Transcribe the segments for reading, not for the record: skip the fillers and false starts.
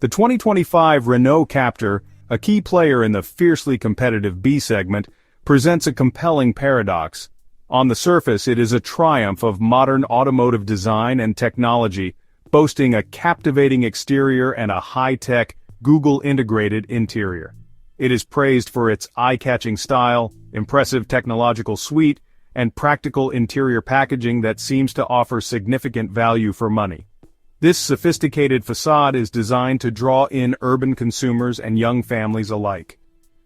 The 2025 Renault Captur, a key player in the fiercely competitive B segment, presents a compelling paradox. On the surface, it is a triumph of modern automotive design and technology, boasting a captivating exterior and a high-tech, Google-integrated interior. It is praised for its eye-catching style, impressive technological suite, and practical interior packaging that seems to offer significant value for money. This sophisticated facade is designed to draw in urban consumers and young families alike.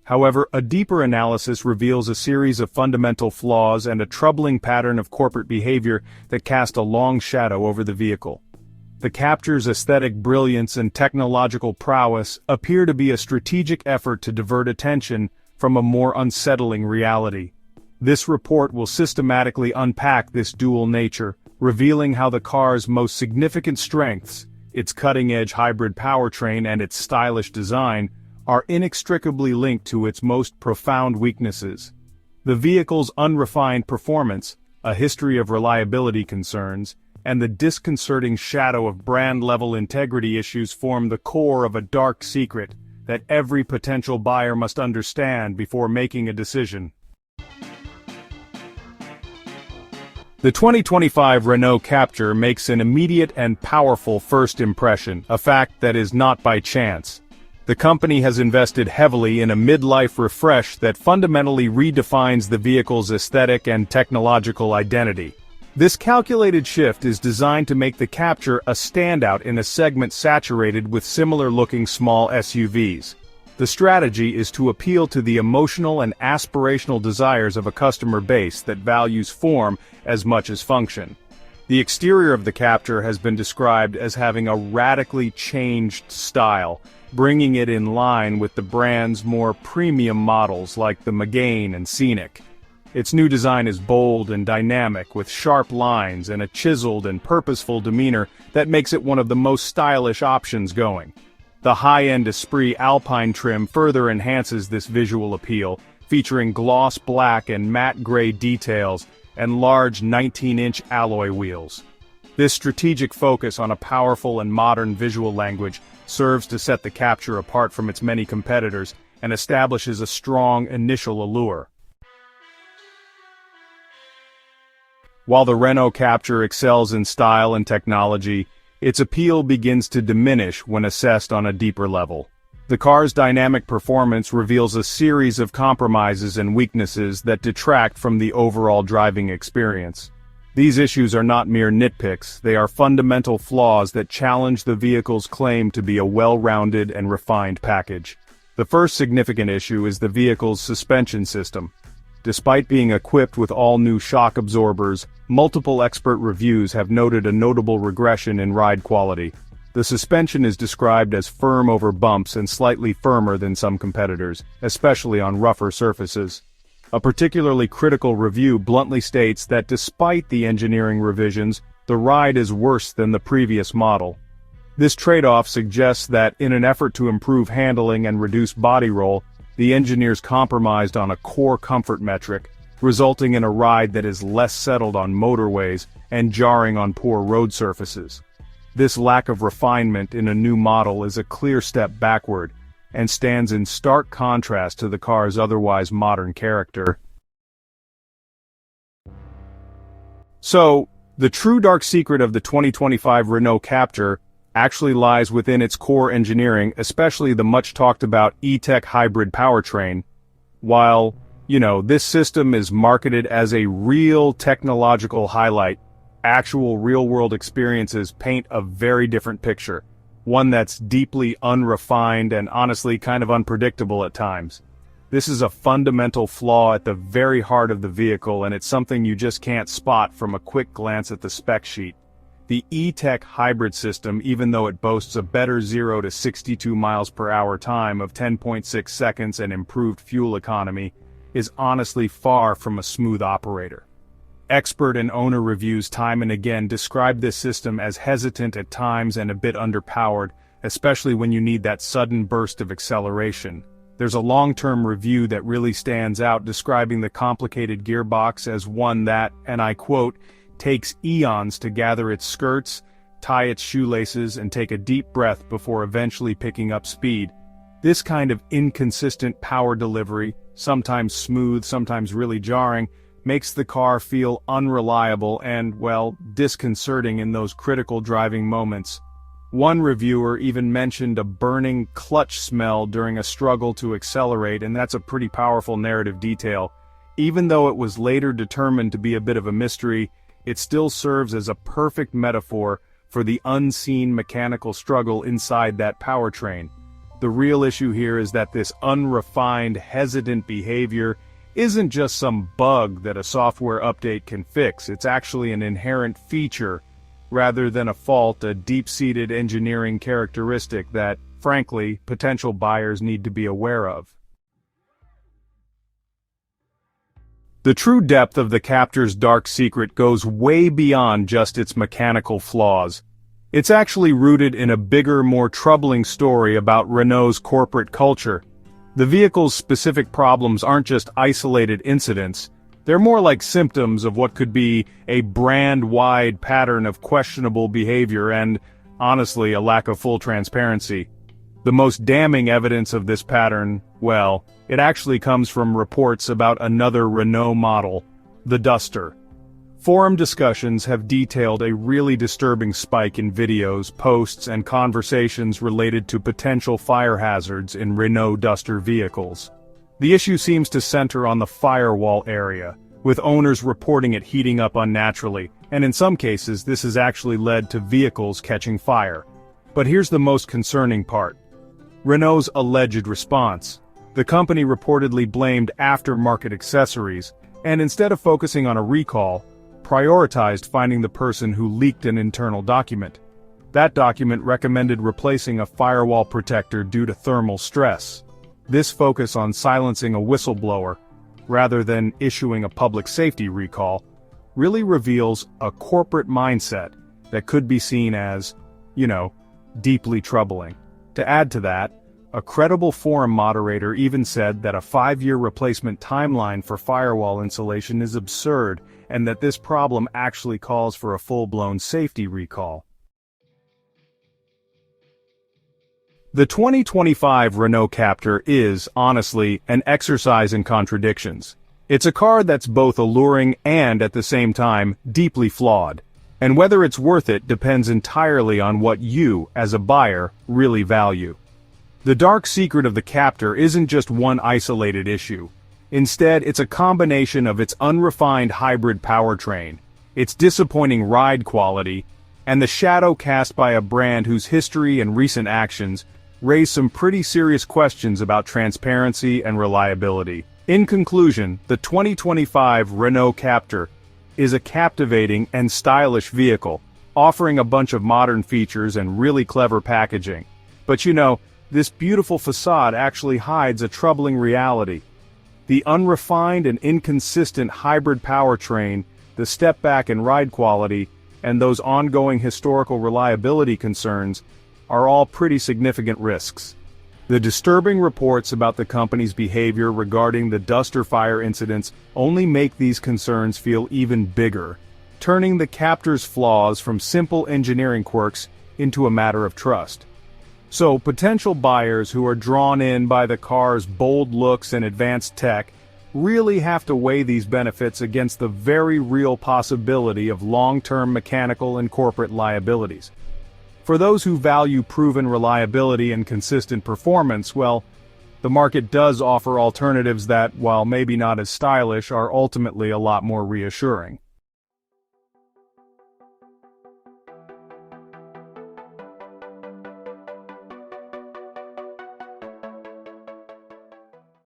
However, a deeper analysis reveals a series of fundamental flaws and a troubling pattern of corporate behavior that cast a long shadow over the vehicle. The Captur's aesthetic brilliance and technological prowess appear to be a strategic effort to divert attention from a more unsettling reality. This report will systematically unpack this dual nature, revealing how the car's most significant strengths, its cutting-edge hybrid powertrain and its stylish design, are inextricably linked to its most profound weaknesses. The vehicle's unrefined performance, a history of reliability concerns, and the disconcerting shadow of brand-level integrity issues form the core of a dark secret that every potential buyer must understand before making a decision. The 2025 Renault Captur makes an immediate and powerful first impression, a fact that is not by chance. The company has invested heavily in a midlife refresh that fundamentally redefines the vehicle's aesthetic and technological identity. This calculated shift is designed to make the Captur a standout in a segment saturated with similar-looking small SUVs. The strategy is to appeal to the emotional and aspirational desires of a customer base that values form as much as function. The exterior of the Captur has been described as having a radically changed style, bringing it in line with the brand's more premium models like the Megane and Scenic. Its new design is bold and dynamic, with sharp lines and a chiseled and purposeful demeanor that makes it one of the most stylish options going. The high-end Esprit Alpine trim further enhances this visual appeal, featuring gloss black and matte gray details and large 19-inch alloy wheels. This strategic focus on a powerful and modern visual language serves to set the Captur apart from its many competitors and establishes a strong initial allure. While the Renault Captur excels in style and technology, its appeal begins to diminish when assessed on a deeper level. The car's dynamic performance reveals a series of compromises and weaknesses that detract from the overall driving experience. These issues are not mere nitpicks, they are fundamental flaws that challenge the vehicle's claim to be a well-rounded and refined package. The first significant issue is the vehicle's suspension system. Despite being equipped with all-new shock absorbers, multiple expert reviews have noted a notable regression in ride quality. The suspension is described as firm over bumps and slightly firmer than some competitors, especially on rougher surfaces. A particularly critical review bluntly states that despite the engineering revisions, the ride is worse than the previous model. This trade-off suggests that in an effort to improve handling and reduce body roll, the engineers compromised on a core comfort metric, resulting in a ride that is less settled on motorways and jarring on poor road surfaces. This lack of refinement in a new model is a clear step backward, and stands in stark contrast to the car's otherwise modern character. So, the true dark secret of the 2025 Renault Captur actually lies within its core engineering, especially the much-talked-about E-Tech hybrid powertrain. While, this system is marketed as a real technological highlight, actual real-world experiences paint a very different picture, one that's deeply unrefined and honestly kind of unpredictable at times. This is a fundamental flaw at the very heart of the vehicle, and it's something you just can't spot from a quick glance at the spec sheet. The E-Tech hybrid system, even though it boasts a better 0 to 62 miles per hour time of 10.6 seconds and improved fuel economy, is honestly far from a smooth operator. Expert and owner reviews time and again describe this system as hesitant at times and a bit underpowered, especially when you need that sudden burst of acceleration. There's a long-term review that really stands out describing the complicated gearbox as one that, and I quote, takes eons to gather its skirts, tie its shoelaces and take a deep breath before eventually picking up speed. This kind of inconsistent power delivery, sometimes smooth, sometimes really jarring, makes the car feel unreliable and, well, disconcerting in those critical driving moments. One reviewer even mentioned a burning clutch smell during a struggle to accelerate, and that's a pretty powerful narrative detail. Even though it was later determined to be a bit of a mystery, it still serves as a perfect metaphor for the unseen mechanical struggle inside that powertrain. The real issue here is that this unrefined, hesitant behavior isn't just some bug that a software update can fix. It's actually an inherent feature, rather than a fault, a deep-seated engineering characteristic that, frankly, potential buyers need to be aware of. The true depth of the Captur's dark secret goes way beyond just its mechanical flaws. It's actually rooted in a bigger, more troubling story about Renault's corporate culture. The vehicle's specific problems aren't just isolated incidents, they're more like symptoms of what could be a brand-wide pattern of questionable behavior and, honestly, a lack of full transparency. The most damning evidence of this pattern, well, it actually comes from reports about another Renault model, the Duster. Forum discussions have detailed a really disturbing spike in videos, posts, and conversations related to potential fire hazards in Renault Duster vehicles. The issue seems to center on the firewall area, with owners reporting it heating up unnaturally, and in some cases this has actually led to vehicles catching fire. But here's the most concerning part. Renault's alleged response. The company reportedly blamed aftermarket accessories, and instead of focusing on a recall, prioritized finding the person who leaked an internal document. That document recommended replacing a firewall protector due to thermal stress. This focus on silencing a whistleblower, rather than issuing a public safety recall, really reveals a corporate mindset that could be seen as, deeply troubling. To add to that, a credible forum moderator even said that a 5-year replacement timeline for firewall insulation is absurd, and that this problem actually calls for a full-blown safety recall. The 2025 Renault Captur is, honestly, an exercise in contradictions. It's a car that's both alluring and, at the same time, deeply flawed. And whether it's worth it depends entirely on what you, as a buyer, really value. The dark secret of the Captur isn't just one isolated issue. Instead, it's a combination of its unrefined hybrid powertrain, its disappointing ride quality, and the shadow cast by a brand whose history and recent actions raise some pretty serious questions about transparency and reliability. In conclusion, the 2025 Renault Captur is a captivating and stylish vehicle, offering a bunch of modern features and really clever packaging. But this beautiful facade actually hides a troubling reality. The unrefined and inconsistent hybrid powertrain, the step-back and ride quality, and those ongoing historical reliability concerns are all pretty significant risks. The disturbing reports about the company's behavior regarding the Duster fire incidents only make these concerns feel even bigger, turning the Captur's flaws from simple engineering quirks into a matter of trust. So, potential buyers who are drawn in by the car's bold looks and advanced tech really have to weigh these benefits against the very real possibility of long-term mechanical and corporate liabilities. For those who value proven reliability and consistent performance, well, the market does offer alternatives that, while maybe not as stylish, are ultimately a lot more reassuring.